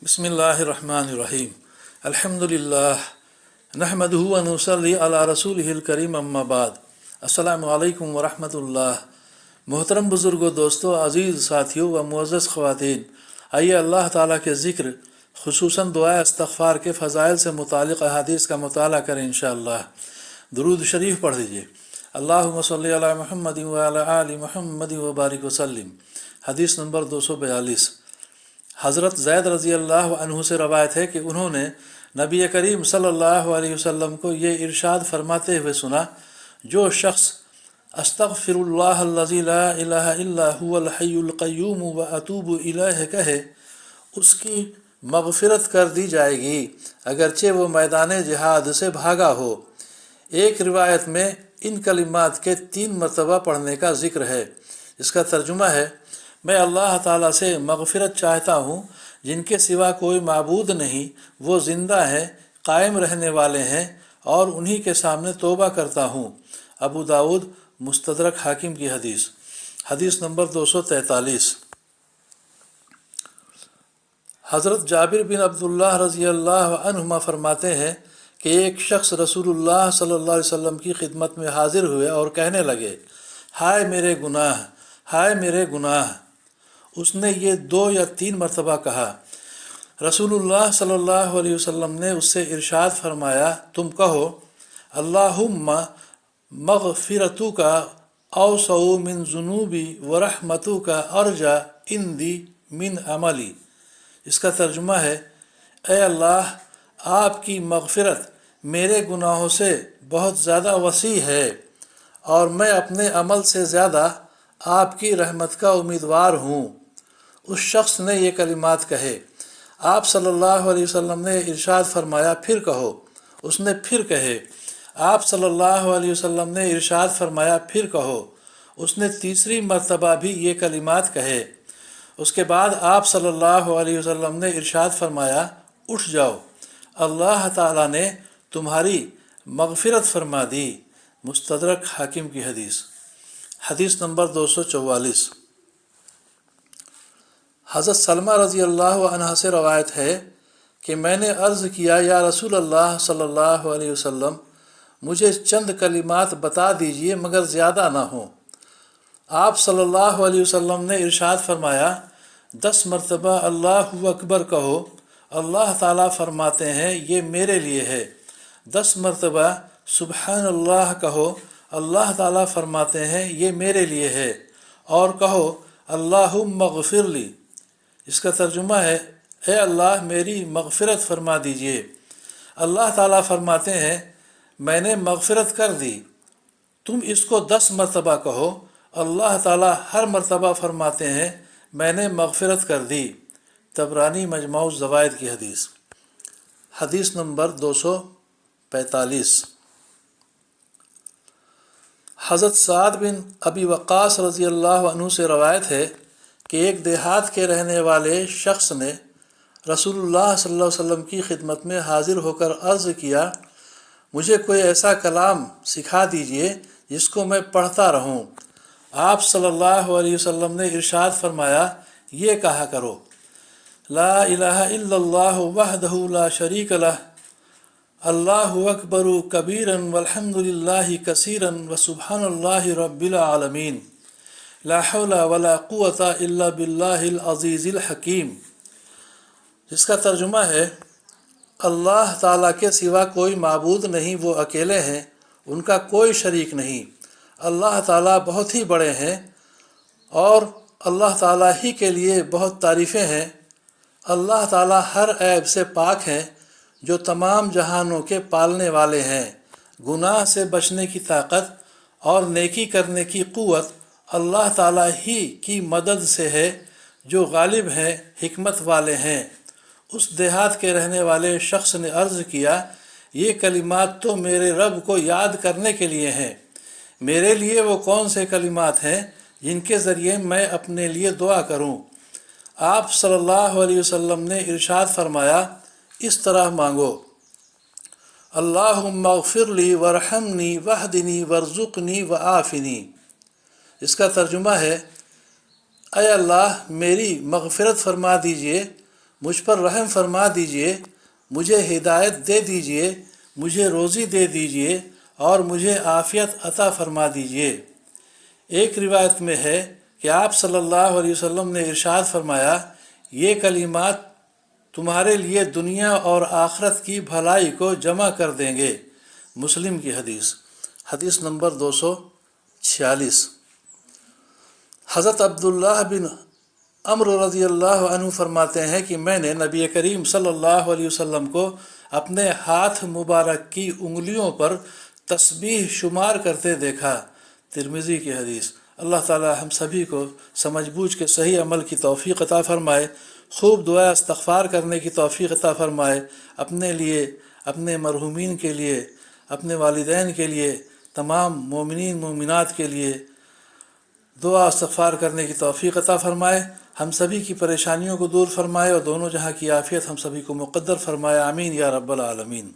बिस्मिल्लाहिर्रहमानिर्रहीम अल्हम्दुलिल्लाह नहमदुहु व नुसल्ली अला रसूलिहिल करीम अम्मा बाद अस्सलामु अलैकुम व रहमतुल्लाह। मोहतरम बुज़ुर्गों, दोस्तों, अज़ीज़ साथियों व मुअज़्ज़ज़ ख़वातीन, आइए अल्लाह ताला के ज़िक्र खुसूसन दुआ इस्तग़फ़ार के फ़ज़ाइल से मुतालिक़ अहादीस का मुताला करें इंशाअल्लाह। दुरूद शरीफ पढ़ लीजिए। अल्लाहुम्मा सल्लि अला मुहम्मद व अला आलि मुहम्मद व बारिक वसल्लिम। हदीस नंबर 242। हज़रत ज़ैद रज़ी अल्लाह अन्हु से रवायत है कि उन्होंने नबी करीम सल्लल्लाहु अलैहि वसल्लम को ये इरशाद फरमाते हुए सुना, जो शख्स अस्तग़फ़िरुल्लाह अल्लज़ी ला इलाहा इल्ला हुवल हय्युल क़य्यूम व अतूबु इलैहि कहे, उसकी मग़फ़िरत कर दी जाएगी अगरचे वो मैदान जिहाद से भागा हो। एक रिवायत में इन कलिमात के 3 मरतबा पढ़ने का ज़िक्र है। इसका तर्जुमा है, मैं अल्लाह ताला से मग़फ़िरत चाहता हूँ जिनके सिवा कोई माबूद नहीं, वो ज़िंदा हैं, कायम रहने वाले हैं, और उन्हीं के सामने तौबा करता हूँ। अबू दाऊद मुस्तदरक हाकिम की हदीस। हदीस नंबर 243। हज़रत जाबिर बिन अब्दुल्लाह रज़ी अल्लाह अन्हुमा फरमाते हैं कि एक शख्स रसूलुल्लाह सल्लल्लाहु अलैहि वसल्लम की खिदमत में हाजिर हुए और कहने लगे, हाय मेरे गुनाह, हाय मेरे गुनाह। उसने ये 2 या 3 मरतबा कहा। रसूलुल्लाह सल्लल्लाहु अलैहि वसल्लम ने उससे इरशाद फरमाया, तुम कहो, अल्लाहुम्मा मग़फ़िरतुका औसअ मिन ज़ुनूबी व रहमतुका अर्जा इंदी मिन अमली। इसका तर्जुमा है, ए अल्लाह, आपकी मग़फ़िरत मेरे गुनाहों से बहुत ज़्यादा वसी है और मैं अपने अमल से ज़्यादा आपकी रहमत का उम्मीदवार हूँ। उस शख्स ने ये कलिमात कहे। आप सल्लल्लाहु अलैहि वसल्लम ने इरशाद फरमाया, फिर कहो। उसने फिर कहे। आप सल्लल्लाहु अलैहि वसल्लम ने इरशाद फरमाया, फिर कहो। उसने तीसरी मरतबा भी ये कलिमात कहे। उसके बाद आप सल्लल्लाहु अलैहि वसल्लम ने इरशाद फरमाया, उठ जाओ, अल्लाह ताला ने तुम्हारी मग़फ़िरत फरमा दी। मुस्तदरक हाकिम की हदीस। हदीस नंबर 244। हज़रत सलमा रज़ी अल्लाह अन्हा से रवायत है कि मैंने अर्ज़ किया, या रसूल अल्लाह सल्लल्लाहु अलैहि वसल्लम, मुझे चंद कलिमात बता दीजिए मगर ज़्यादा ना हो। आप सल्लल्लाहु अलैहि वसल्लम ने इरशाद फरमाया, 10 मरतबा अल्लाहु अकबर कहो, अल्लाह ताला फरमाते हैं ये मेरे लिए है। 10 मरतबा सुबहानल्लाह कहो, अल्लाह ताला फरमाते हैं ये मेरे लिए है। और कहो, अल्लाहुम्मा मग़फ़िरली। इसका तर्जुमा है, ए अल्लाह, मेरी मग़फ़िरत फरमा दीजिए। अल्लाह ताला फरमाते हैं, मैंने मग़फ़िरत कर दी। तुम इसको 10 मरतबा कहो। अल्लाह ताला हर मरतबा फरमाते हैं, मैंने मग़फ़िरत कर दी। तबरानी मजमू ज़वाइद की हदीस। हदीस नंबर 245। हज़रत साद बिन अबी वक़ास रज़ी अल्लाह अन्हु से रवायत है कि एक देहात के रहने वाले शख्स ने रसूलुल्लाह सल्लल्लाहु अलैहि वसल्लम की खिदमत में हाजिर होकर अर्ज़ किया, मुझे कोई ऐसा कलाम सिखा दीजिए जिसको मैं पढ़ता रहूं। आप सल्लल्लाहु अलैहि वसल्लम ने इरशाद फरमाया, ये कहा करो, ला इलाहा इल्लल्लाहु वहदहु ला शरीक लह, अल्लाहु अकबरु कबीरन वल्हम्दुलिल्लाहि कसीरन व सुब्हानल्लाहि रब्बिल आलमीन, ला हौला वला कुव्वता इल्ला बिल्लाहिल अज़ीज़िल हकीम। जिसका तर्जुमा है, अल्लाह ताला के सिवा कोई माबूद नहीं, वो अकेले हैं, उनका कोई शरीक नहीं। अल्लाह ताला बहुत ही बड़े हैं और अल्लाह ताला ही के लिए बहुत तारीफ़ें हैं। अल्लाह ताला हर ऐब से पाक हैं, जो तमाम जहानों के पालने वाले हैं। गुनाह से बचने की ताकत और नेकी करने की क़ुव्वत अल्लाह ताला ही की मदद से है, जो गालिब हैं, हिकमत वाले हैं। उस देहात के रहने वाले शख्स ने अर्ज़ किया, ये कलिमात तो मेरे रब को याद करने के लिए हैं। मेरे लिए वो कौन से कलिमात हैं जिनके ज़रिए मैं अपने लिए दुआ करूं? आप सल्लल्लाहु अलैहि वसल्लम ने इरशाद फरमाया, इस तरह मांगो, अल्लाहुम्मा मग़फ़िरली वरहमनी वहदिनी वरज़ुक़नी व आफ़िनी। इसका तर्जुमा है, ऐ अल्लाह, मेरी मग़फ़िरत फरमा दीजिए, مجھ پر رحم فرما دیجئے، مجھے ہدایت دے دیجئے، مجھے روزی دے دیجئے اور مجھے عافیت عطا فرما دیجئے۔ ایک روایت میں ہے کہ آپ صلی اللہ علیہ وسلم نے ارشاد فرمایا، یہ کلمات تمہارے لیے دنیا اور آخرت کی بھلائی کو جمع کر دیں گے۔ مسلم کی حدیث، حدیث نمبر 246۔ حضرت عبداللہ بن عمرو رضی اللہ عنہ فرماتے ہیں کہ میں نے نبی کریم صلی اللہ علیہ وسلم کو اپنے ہاتھ مبارک کی انگلیوں پر تسبیح شمار کرتے دیکھا۔ ترمذی کی حدیث۔ اللہ تعالی ہم سبھی کو سمجھ بوجھ کے صحیح عمل کی توفیق عطا فرمائے، خوب دعا استغفار کرنے کی توفیق عطا فرمائے، اپنے لیے، اپنے مرحومین کے لیے، اپنے والدین کے لیے، تمام مومنین مومنات کے لیے دعا استغفار کرنے کی توفیق عطا فرمائے، ہم سبھی کی پریشانیوں کو دور فرمائے اور دونوں جہاں کی عافیت ہم سبھی کو مقدر فرمائے، آمین یا رب العالمین۔